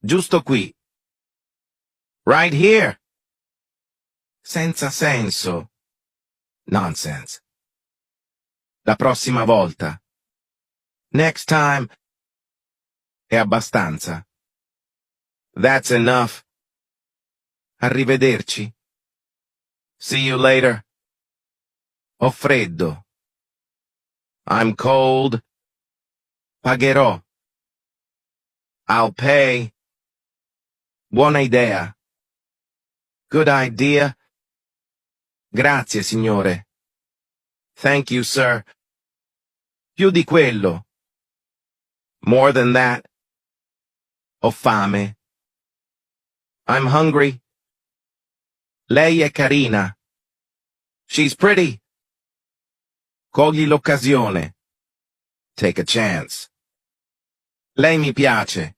Giusto qui. Right here. Senza senso. Nonsense. La prossima volta. Next time. È abbastanza. That's enough. Arrivederci. See you later. Ho freddo. I'm cold. Pagherò. I'll pay. Buona idea. Good idea. Grazie, signore. Thank you, sir. Più di quello. More than that. Ho fame. I'm hungry. Lei è carina. She's pretty. Cogli l'occasione. Take a chance. Lei mi piace.